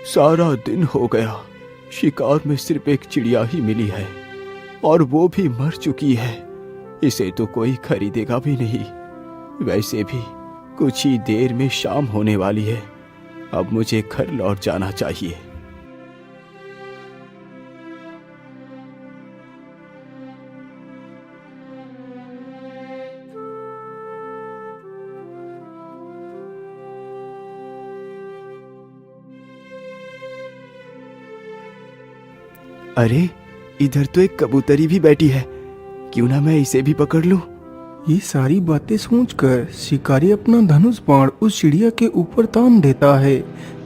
सारा दिन हो गया, शिकार में सिर्फ एक चिड़िया ही मिली है और वो भी मर चुकी है। इसे तो कोई खरीदेगा भी नहीं। वैसे भी कुछ ही देर में शाम होने वाली है। अब मुझे घर लौट जाना चाहिए। अरे, इधर तो एक कबूतरी भी बैठी है। क्यों ना मैं इसे भी पकड़ लूं? ये सारी बातें सोचकर शिकारी अपना धनुष बाण उस चिड़िया के ऊपर तान देता है।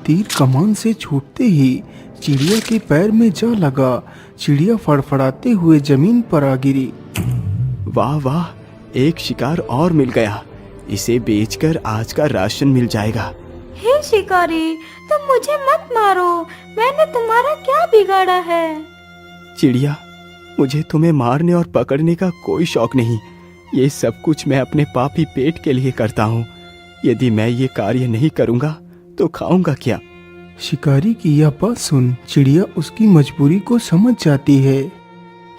तीर कमान से छूटते ही चिड़िया के पैर में जा लगा। चिड़िया फड़फड़ाते हुए जमीन पर आ गिरी। वाह वाह, एक शिकार और मिल गया। इसे बेचकर आज का राशन मिल जाएगा। हे शिकारी, तुम मुझे मत मारो। मैंने तुम्हारा क्या बिगाड़ा है? चिड़िया, मुझे तुम्हें मारने और पकड़ने का कोई शौक नहीं। ये सब कुछ मैं अपने पापी पेट के लिए करता हूँ। यदि मैं ये कार्य नहीं करूँगा तो खाऊंगा क्या? शिकारी की यह बात सुन चिड़िया उसकी मजबूरी को समझ जाती है।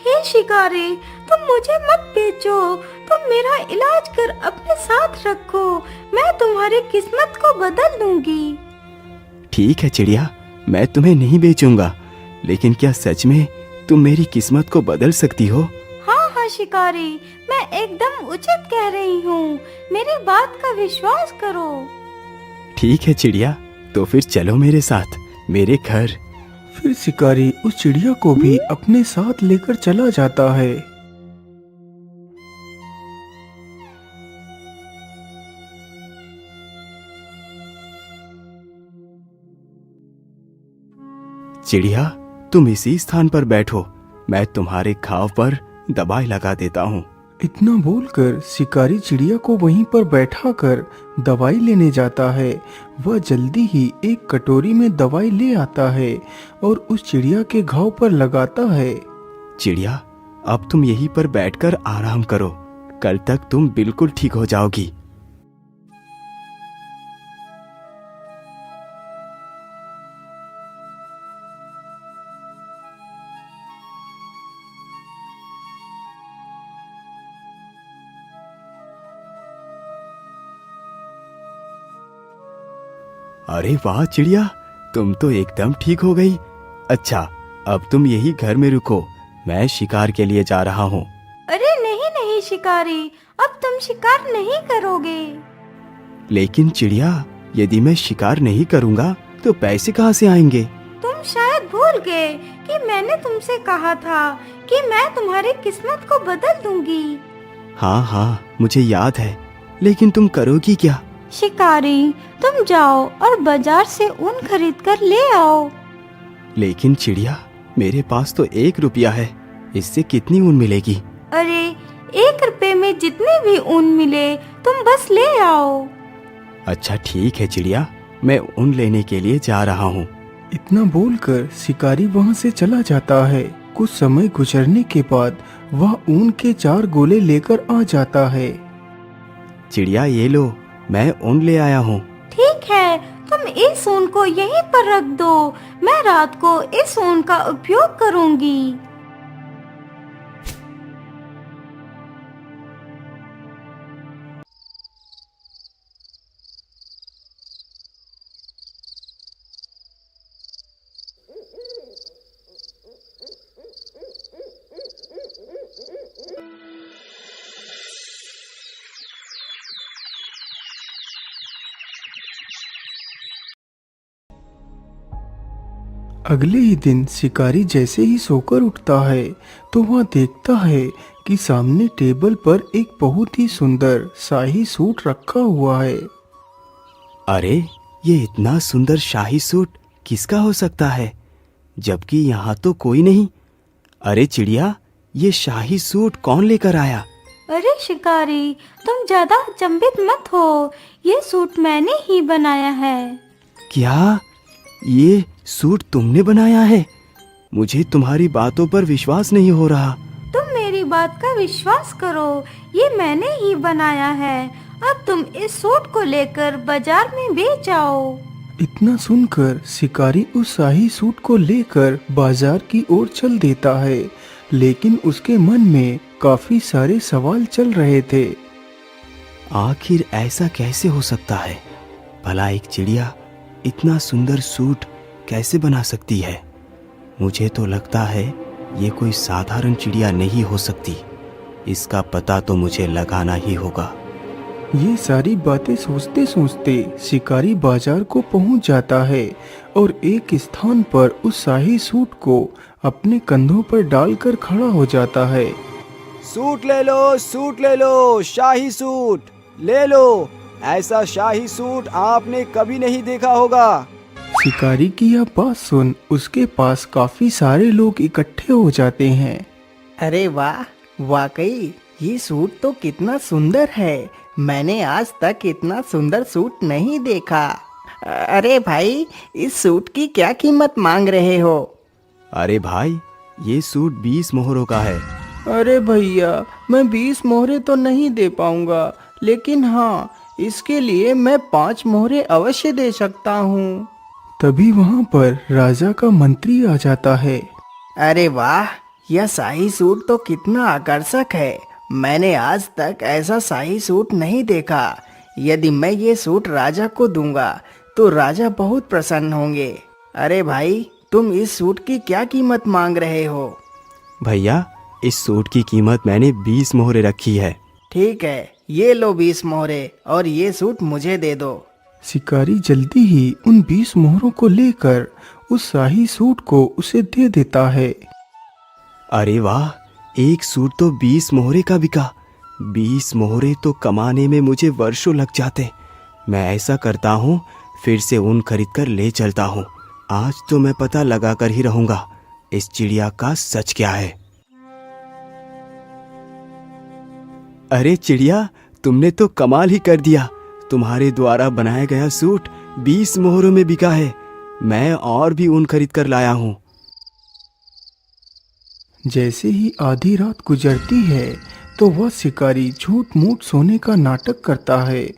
हे शिकारी, तुम मुझे मत बेचो। तुम मेरा इलाज कर अपने साथ रखो। मैं तुम्हारी किस्मत को बदल दूंगी। ठीक है चिड़िया, मैं तुम्हें नहीं बेचूंगा। लेकिन क्या सच में तुम मेरी किस्मत को बदल सकती हो? हाँ हाँ शिकारी, मैं एकदम उचित कह रही हूँ। मेरी बात का विश्वास करो। ठीक है चिड़िया, तो फिर चलो मेरे साथ मेरे घर। फिर शिकारी उस चिड़िया को भी अपने साथ लेकर चला जाता है। चिड़िया, तुम इसी स्थान पर बैठो। मैं तुम्हारे घाव पर दवाई लगा देता हूँ। इतना बोलकर शिकारी चिड़िया को वहीं पर बैठाकर दवाई लेने जाता है। वह जल्दी ही एक कटोरी में दवाई ले आता है और उस चिड़िया के घाव पर लगाता है। चिड़िया, अब तुम यहीं पर बैठकर आराम करो। कल तक तुम बिल्कुल ठीक हो जाओगी। अरे वाह चिड़िया, तुम तो एकदम ठीक हो गई। अच्छा, अब तुम यही घर में रुको। मैं शिकार के लिए जा रहा हूँ। अरे नहीं नहीं शिकारी, अब तुम शिकार नहीं करोगे। लेकिन चिड़िया, यदि मैं शिकार नहीं करूँगा तो पैसे कहाँ से आएंगे? तुम शायद भूल गए कि मैंने तुमसे कहा था कि मैं तुम्हारी किस्मत को बदल दूंगी। हाँ हाँ, मुझे याद है। लेकिन तुम करोगी क्या? शिकारी, तुम जाओ और बाजार से ऊन खरीद कर ले आओ। लेकिन चिड़िया, मेरे पास तो 1 रुपया है। इससे कितनी ऊन मिलेगी? अरे 1 रुपए में जितने भी ऊन मिले तुम बस ले आओ। अच्छा ठीक है चिड़िया, मैं ऊन लेने के लिए जा रहा हूँ। इतना बोलकर शिकारी वहां से चला जाता है। कुछ समय गुजरने के बाद वह ऊन के 4 गोले लेकर आ जाता है। चिड़िया, ये लो, मैं ऊन ले आया हूँ। ठीक है, तुम इस ऊन को यहीं पर रख दो। मैं रात को इस ऊन का उपयोग करूंगी। अगले ही दिन शिकारी जैसे ही सोकर उठता है तो वह देखता है कि सामने टेबल पर एक बहुत ही सुंदर शाही सूट रखा हुआ है। अरे, ये इतना सुंदर शाही सूट किसका हो सकता है, जबकि यहाँ तो कोई नहीं। अरे चिड़िया, ये शाही सूट कौन लेकर आया? अरे शिकारी, तुम ज्यादा अचंभित मत हो, ये सूट मैंने ही बनाया है। क्या ये सूट तुमने बनाया है? मुझे तुम्हारी बातों पर विश्वास नहीं हो रहा। तुम मेरी बात का विश्वास करो, ये मैंने ही बनाया है। अब तुम इस सूट को लेकर बाजार में बेच आओ। इतना सुनकर शिकारी उस शाही सूट को लेकर बाजार की ओर चल देता है, लेकिन उसके मन में काफी सारे सवाल चल रहे थे। आखिर ऐसा कैसे हो सकता है? भला एक चिड़िया इतना सुंदर सूट कैसे बना सकती है? मुझे तो लगता है ये कोई साधारण चिड़िया नहीं हो सकती। इसका पता तो मुझे लगाना ही होगा। ये सारी बातें सोचते सोचते शिकारी बाजार को पहुंच जाता है और एक स्थान पर उस शाही सूट को अपने कंधों पर डालकर खड़ा हो जाता है। सूट ले लो, शाही सूट ले लो। ऐसा शाही सूट आपने कभी नहीं देखा होगा। शिकारी की यह बात सुन उसके पास काफी सारे लोग इकट्ठे हो जाते हैं। अरे वाह, वाकई ये सूट तो कितना सुंदर है। मैंने आज तक इतना सुंदर सूट नहीं देखा। अरे भाई, इस सूट की क्या कीमत मांग रहे हो? अरे भाई, ये सूट 20 मोहरों का है। अरे भैया, मैं 20 मोहरे तो नहीं दे पाऊंगा, लेकिन हाँ, इसके लिए मैं 5 मोहरे अवश्य दे सकता हूँ। तभी वहाँ पर राजा का मंत्री आ जाता है। अरे वाह, यह शाही सूट तो कितना आकर्षक है। मैंने आज तक ऐसा शाही सूट नहीं देखा। यदि मैं ये सूट राजा को दूंगा तो राजा बहुत प्रसन्न होंगे। अरे भाई, तुम इस सूट की क्या कीमत मांग रहे हो? भैया, इस सूट की कीमत मैंने 20 मोहरे रखी है। ठीक है, ये लो 20 मोहरे और ये सूट मुझे दे दो। शिकारी जल्दी ही उन 20 मोहरों को लेकर उस शाही सूट को उसे दे देता है। अरे वाह, एक सूट तो 20 मोहरे का बिका। 20 मोहरे तो कमाने में मुझे वर्षों लग जाते। मैं ऐसा करता हूँ, फिर से ऊन खरीद कर ले चलता हूँ। आज तो मैं पता लगा कर ही रहूंगा इस चिड़िया का सच क्या है। अरे चिड़िया, तुमने तो कमाल ही कर दिया। तुम्हारे द्वारा बनाया गया सूट 20 मोहरों में बिका है। मैं और भी ऊन खरीद कर लाया हूँ। जैसे ही आधी रात गुजरती है तो वह शिकारी झूठ मूठ सोने का नाटक करता है।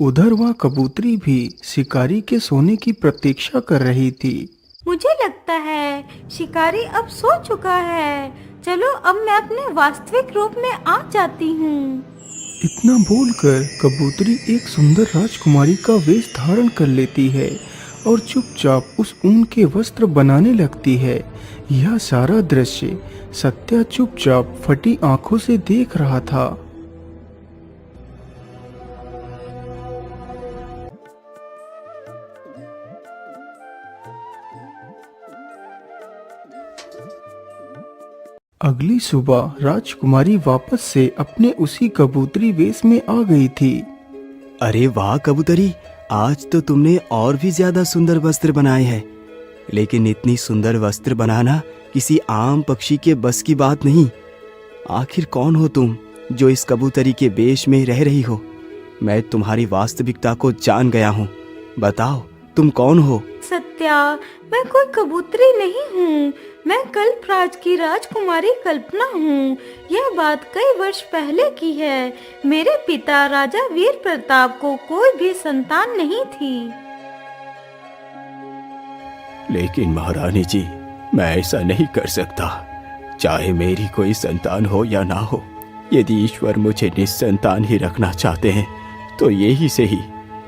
उधर वह कबूतरी भी शिकारी के सोने की प्रतीक्षा कर रही थी। मुझे लगता है शिकारी अब सो चुका है। चलो, अब मैं अपने वास्तविक रूप में आ जाती हूँ। इतना बोलकर कबूतरी एक सुंदर राजकुमारी का वेश धारण कर लेती है और चुपचाप उस ऊन के वस्त्र बनाने लगती है। यह सारा दृश्य सत्या चुपचाप फटी आंखों से देख रहा था। अगली सुबह राजकुमारी वापस से अपने उसी कबूतरी वेश में आ गई थी। अरे वाह कबूतरी, आज तो तुमने और भी ज्यादा सुंदर वस्त्र बनाए हैं। लेकिन इतनी सुंदर वस्त्र बनाना किसी आम पक्षी के बस की बात नहीं। आखिर कौन हो तुम जो इस कबूतरी के वेश में रह रही हो? मैं तुम्हारी वास्तविकता को जान गया हूँ। बताओ, तुम कौन हो? सत्या, मैं कोई कबूतरी नहीं हूँ। मैं कल्पराज की राजकुमारी कल्पना हूँ। यह बात कई वर्ष पहले की है। मेरे पिता राजा वीर प्रताप को कोई भी संतान नहीं थी। लेकिन महारानी जी, मैं ऐसा नहीं कर सकता। चाहे मेरी कोई संतान हो या ना हो, यदि ईश्वर मुझे निस्संतान ही रखना चाहते हैं तो ये ही सही।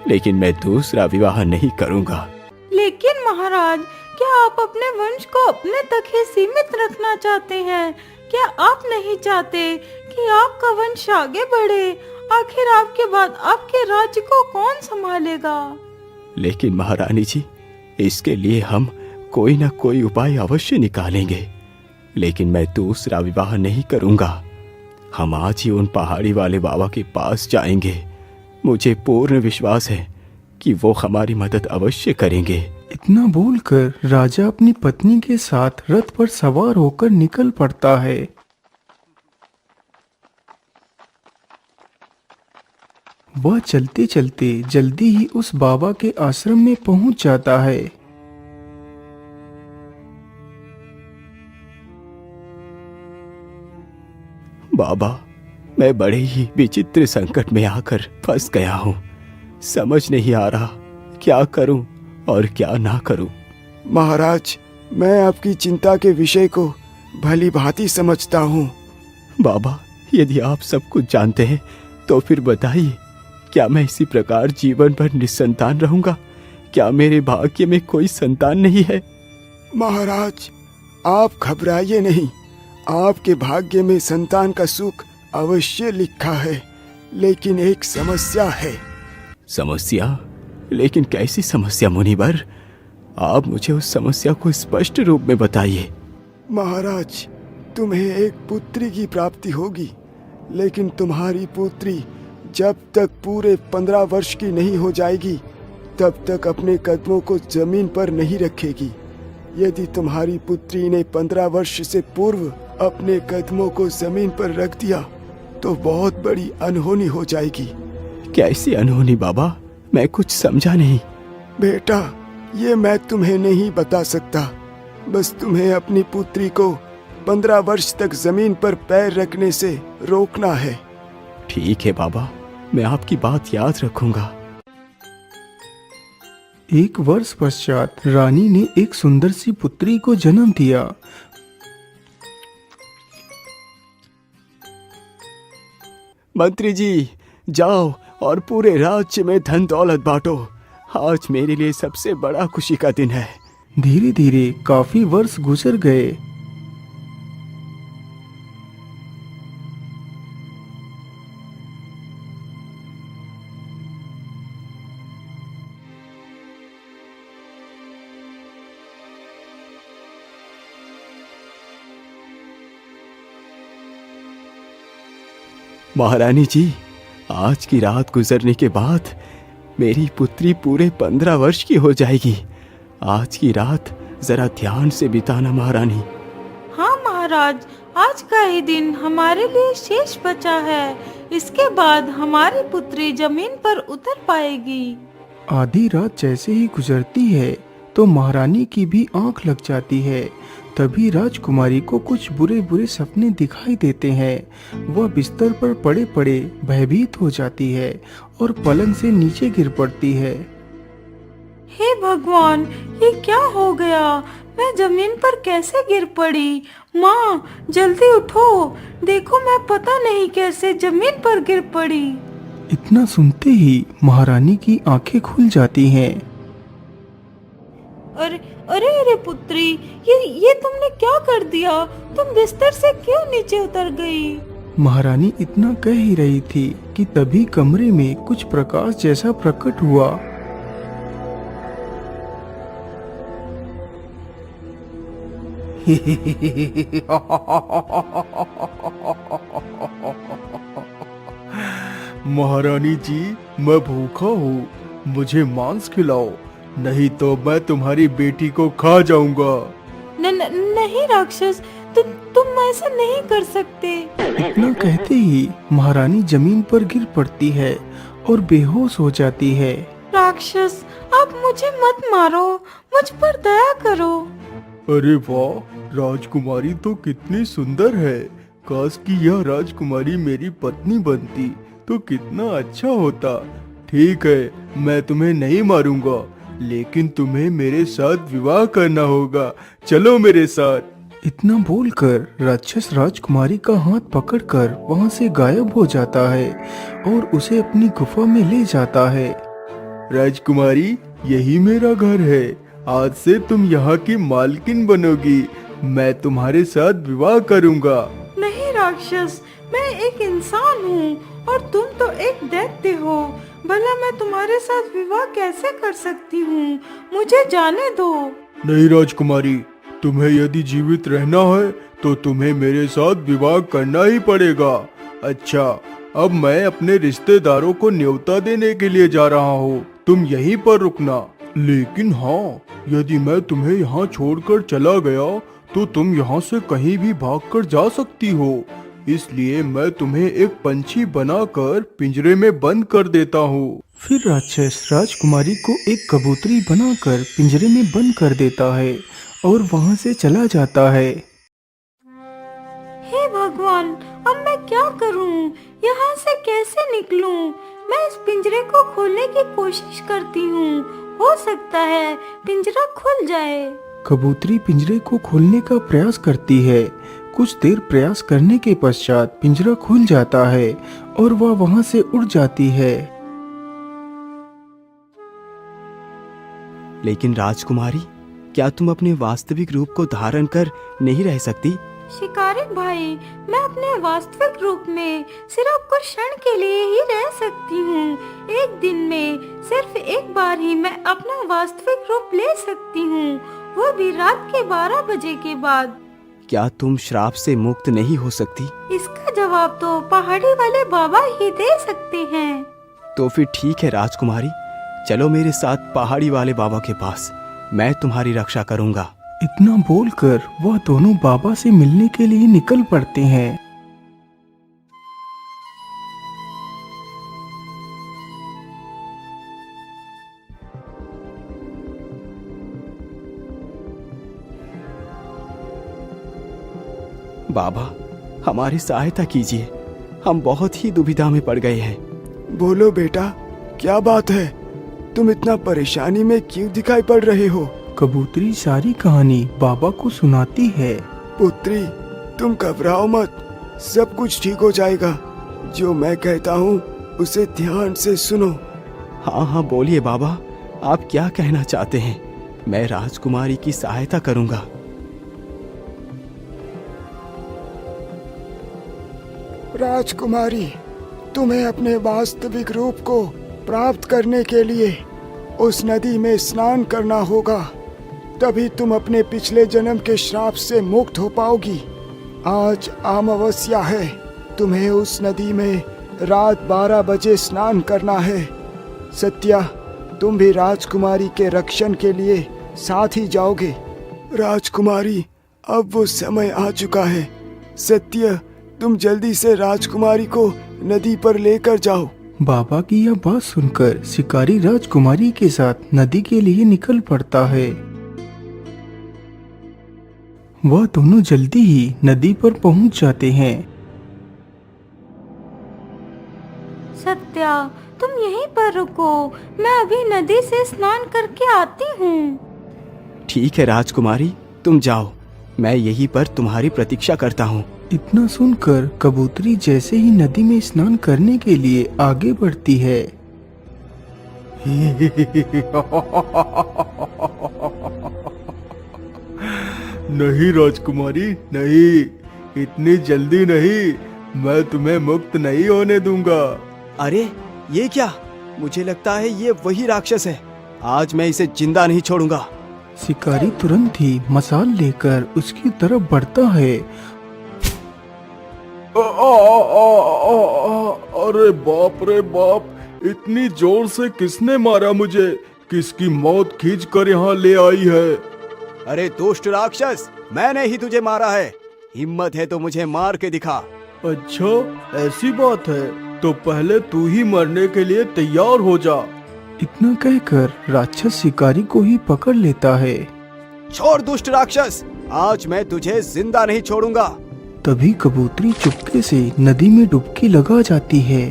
लेकिन मैं दूसरा विवाह नहीं करूंगा। लेकिन महाराज, क्या आप अपने वंश को अपने तक ही सीमित रखना चाहते हैं? क्या आप नहीं चाहते कि आपका वंश आगे बढ़े? आखिर आपके बाद आपके राज्य को कौन संभालेगा? लेकिन महारानी जी, इसके लिए हम कोई ना कोई उपाय अवश्य निकालेंगे। लेकिन मैं दूसरा विवाह नहीं करूंगा। हम आज ही उन पहाड़ी वाले बाबा के पास जाएंगे। मुझे पूर्ण विश्वास है कि वो हमारी मदद अवश्य करेंगे। इतना बोलकर राजा अपनी पत्नी के साथ रथ पर सवार होकर निकल पड़ता है। वह चलते चलते जल्दी ही उस बाबा के आश्रम में पहुंच जाता है। बाबा, मैं बड़े ही विचित्र संकट में आकर फंस गया हूँ। समझ नहीं आ रहा क्या करूं और क्या ना करूं। महाराज, मैं आपकी चिंता के विषय को भली भांति समझता हूँ। बाबा, यदि आप सब कुछ जानते हैं तो फिर बताइए, क्या मैं इसी प्रकार जीवन भर निसंतान रहूंगा? क्या मेरे भाग्य में कोई संतान नहीं है? महाराज, आप घबराइए नहीं। आपके भाग्य में संतान का सुख अवश्य लिखा है, लेकिन एक समस्या है। समस्या? लेकिन कैसी समस्या मुनिवर? आप मुझे उस समस्या को स्पष्ट रूप में बताइए। महाराज, तुम्हें एक पुत्री की प्राप्ति होगी, लेकिन तुम्हारी पुत्री जब तक पूरे 15 वर्ष की नहीं हो जाएगी तब तक अपने कदमों को जमीन पर नहीं रखेगी। यदि तुम्हारी पुत्री ने 15 वर्ष से पूर्व अपने कदमों को जमीन पर रख दिया तो बहुत बड़ी अनहोनी हो जाएगी। कैसी अनहोनी बाबा? मैं कुछ समझा नहीं। बेटा, ये मैं तुम्हें नहीं बता सकता। बस तुम्हें अपनी पुत्री को 15 वर्ष तक जमीन पर पैर रखने से रोकना है। ठीक है बाबा, मैं आपकी बात याद रखूंगा। 1 वर्ष पश्चात रानी ने एक सुंदर सी पुत्री को जन्म दिया। मंत्री जी, जाओ और पूरे राज्य में धन दौलत बांटो। आज मेरे लिए सबसे बड़ा खुशी का दिन है। धीरे धीरे काफी वर्ष गुजर गए। महारानी जी, आज की रात गुजरने के बाद मेरी पुत्री पूरे 15 वर्ष की हो जाएगी। आज की रात जरा ध्यान से बिताना महारानी। हाँ महाराज, आज का ही दिन हमारे लिए शेष बचा है। इसके बाद हमारी पुत्री जमीन पर उतर पाएगी। आधी रात जैसे ही गुजरती है तो महारानी की भी आंख लग जाती है। तभी राजकुमारी को कुछ बुरे बुरे सपने दिखाई देते हैं। वह बिस्तर पर पड़े पड़े भयभीत हो जाती है और पलंग से नीचे गिर पड़ती है। हे भगवान, ये क्या हो गया? मैं जमीन पर कैसे गिर पड़ी? माँ, जल्दी उठो, देखो मैं पता नहीं कैसे जमीन पर गिर पड़ी। इतना सुनते ही महारानी की आंखें खुल जाती हैं। अरे अरे अरे पुत्री, ये तुमने क्या कर दिया? तुम बिस्तर से क्यों नीचे उतर गई? महारानी इतना कह ही रही थी कि तभी कमरे में कुछ प्रकाश जैसा प्रकट हुआ। महारानी जी, मैं भूखा हूँ, मुझे मांस खिलाओ, नहीं तो मैं तुम्हारी बेटी को खा जाऊंगा। नहीं राक्षस, तुम ऐसा नहीं कर सकते। इतना कहते ही महारानी जमीन पर गिर पड़ती है और बेहोश हो जाती है। राक्षस, आप मुझे मत मारो, मुझ पर दया करो। अरे वाह, राजकुमारी तो कितनी सुंदर है। काश कि यह राजकुमारी मेरी पत्नी बनती तो कितना अच्छा होता। ठीक है, मैं तुम्हें नहीं मारूंगा, लेकिन तुम्हें मेरे साथ विवाह करना होगा। चलो मेरे साथ। इतना बोलकर राक्षस राजकुमारी का हाथ पकड़कर वहां से गायब हो जाता है और उसे अपनी गुफा में ले जाता है। राजकुमारी, यही मेरा घर है। आज से तुम यहाँ की मालकिन बनोगी। मैं तुम्हारे साथ विवाह करूँगा। नहीं राक्षस, मैं एक इंसान हूँ और तुम तो एक दैत्य हो। भला मैं तुम्हारे साथ विवाह कैसे कर सकती हूँ? मुझे जाने दो। नहीं राजकुमारी, तुम्हें यदि जीवित रहना है तो तुम्हें मेरे साथ विवाह करना ही पड़ेगा। अच्छा, अब मैं अपने रिश्तेदारों को न्योता देने के लिए जा रहा हूँ, तुम यहीं पर रुकना। लेकिन हाँ, यदि मैं तुम्हें यहाँ छोड़कर चला गया तो तुम यहाँ से कहीं भी भागकर जा सकती हो। इसलिए मैं तुम्हें एक पंछी बनाकर पिंजरे में बंद कर देता हूँ। फिर राक्षस राजकुमारी को एक कबूतरी बनाकर पिंजरे में बंद कर देता है और वहाँ से चला जाता है। हे भगवान, अब मैं क्या करूं? यहाँ से कैसे निकलूं? मैं इस पिंजरे को खोलने की कोशिश करती हूँ, हो सकता है पिंजरा खुल जाए। कबूतरी पिंजरे को खोलने का प्रयास करती है। कुछ देर प्रयास करने के पश्चात पिंजरा खुल जाता है और वह वहाँ से उड़ जाती है। लेकिन राजकुमारी, क्या तुम अपने वास्तविक रूप को धारण कर नहीं रह सकती? शिकारी भाई, मैं अपने वास्तविक रूप में सिर्फ कुछ क्षण के लिए ही रह सकती हूँ। एक दिन में सिर्फ एक बार ही मैं अपना वास्तविक रूप ले सकती हूँ, वो भी रात के 12 बजे के बाद। क्या तुम श्राप से मुक्त नहीं हो सकती? इसका जवाब तो पहाड़ी वाले बाबा ही दे सकते हैं। तो फिर ठीक है राजकुमारी, चलो मेरे साथ पहाड़ी वाले बाबा के पास, मैं तुम्हारी रक्षा करूंगा। इतना बोलकर वह दोनों बाबा से मिलने के लिए निकल पड़ते हैं। बाबा, हमारी सहायता कीजिए, हम बहुत ही दुविधा में पड़ गए हैं। बोलो बेटा, क्या बात है? तुम इतना परेशानी में क्यों दिखाई पड़ रहे हो? कबूतरी सारी कहानी बाबा को सुनाती है। पुत्री, तुम घबराओ मत, सब कुछ ठीक हो जाएगा। जो मैं कहता हूँ उसे ध्यान से सुनो। हाँ हाँ, बोलिए बाबा, आप क्या कहना चाहते हैं? मैं राजकुमारी की सहायता करूंगा। राजकुमारी, तुम्हें अपने वास्तविक रूप को प्राप्त करने के लिए उस नदी में स्नान करना होगा, तभी तुम अपने पिछले जन्म के श्राप से मुक्त हो पाओगी। आज अमावस्या है, तुम्हें उस नदी में रात 12 बजे स्नान करना है। सत्या, तुम भी राजकुमारी के रक्षण के लिए साथ ही जाओगे। राजकुमारी, अब वो समय आ चुका है। सत्य, तुम जल्दी से राजकुमारी को नदी पर लेकर जाओ। बाबा की यह बात सुनकर शिकारी राजकुमारी के साथ नदी के लिए निकल पड़ता है। वह दोनों जल्दी ही नदी पर पहुंच जाते हैं। सत्या, तुम यहीं पर रुको, मैं अभी नदी से स्नान करके आती हूँ। ठीक है राजकुमारी, तुम जाओ, मैं यहीं पर तुम्हारी प्रतीक्षा करता हूँ। इतना सुनकर कबूतरी जैसे ही नदी में स्नान करने के लिए आगे बढ़ती है। नहीं राजकुमारी, नहीं, इतनी जल्दी नहीं, मैं तुम्हें मुक्त नहीं होने दूंगा। अरे ये क्या? मुझे लगता है ये वही राक्षस है। आज मैं इसे जिंदा नहीं छोड़ूंगा। शिकारी तुरंत ही मसाल लेकर उसकी तरफ बढ़ता है। अरे बाप रे बाप, इतनी जोर से किसने मारा मुझे? किसकी मौत खींच कर यहाँ ले आई है? अरे दुष्ट राक्षस, मैंने ही तुझे मारा है। हिम्मत है तो मुझे मार के दिखा। अच्छा, ऐसी बात है तो पहले तू ही मरने के लिए तैयार हो जा। इतना कहकर राक्षस शिकारी को ही पकड़ लेता है। छोड़ दुष्ट राक्षस, आज मैं तुझे जिंदा नहीं छोड़ूंगा। तभी कबूतरी चुपके से नदी में डुबकी लगा जाती है।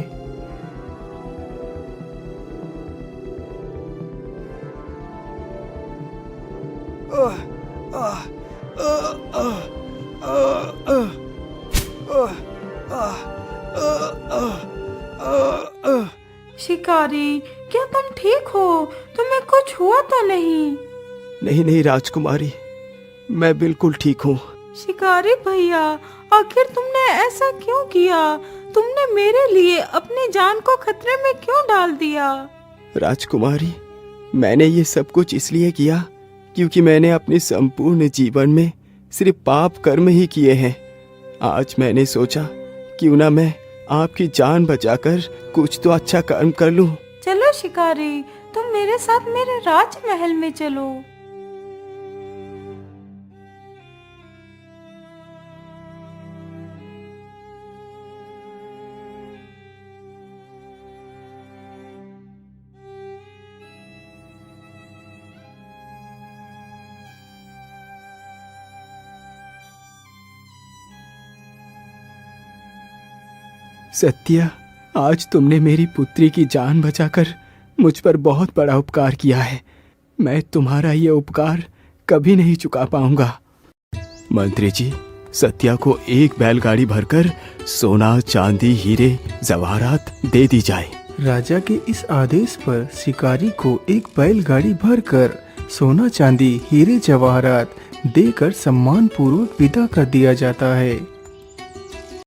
शिकारी, क्या तुम ठीक हो? तुम्हें कुछ हुआ तो नहीं? नहीं नहीं राजकुमारी, मैं बिल्कुल ठीक हूँ। शिकारी भैया, आखिर तुमने ऐसा क्यों किया? तुमने मेरे लिए अपनी जान को खतरे में क्यों डाल दिया? राजकुमारी, मैंने ये सब कुछ इसलिए किया क्योंकि मैंने अपने संपूर्ण जीवन में सिर्फ पाप कर्म ही किए हैं। आज मैंने सोचा क्यों ना मैं आपकी जान बचाकर कुछ तो अच्छा कर्म कर लूं। चलो शिकारी, तुम मेरे साथ मेरे राजमहल में चलो। सत्या, आज तुमने मेरी पुत्री की जान बचाकर मुझ पर बहुत बड़ा उपकार किया है। मैं तुम्हारा ये उपकार कभी नहीं चुका पाऊंगा। मंत्री जी, सत्या को एक बैलगाड़ी भरकर सोना, चांदी, हीरे, जवाहरात दे दी जाए। राजा के इस आदेश पर शिकारी को एक बैलगाड़ी भरकर सोना, चांदी, हीरे, जवाहरात देकर सम्मान पूर्वक विदा कर दिया जाता है।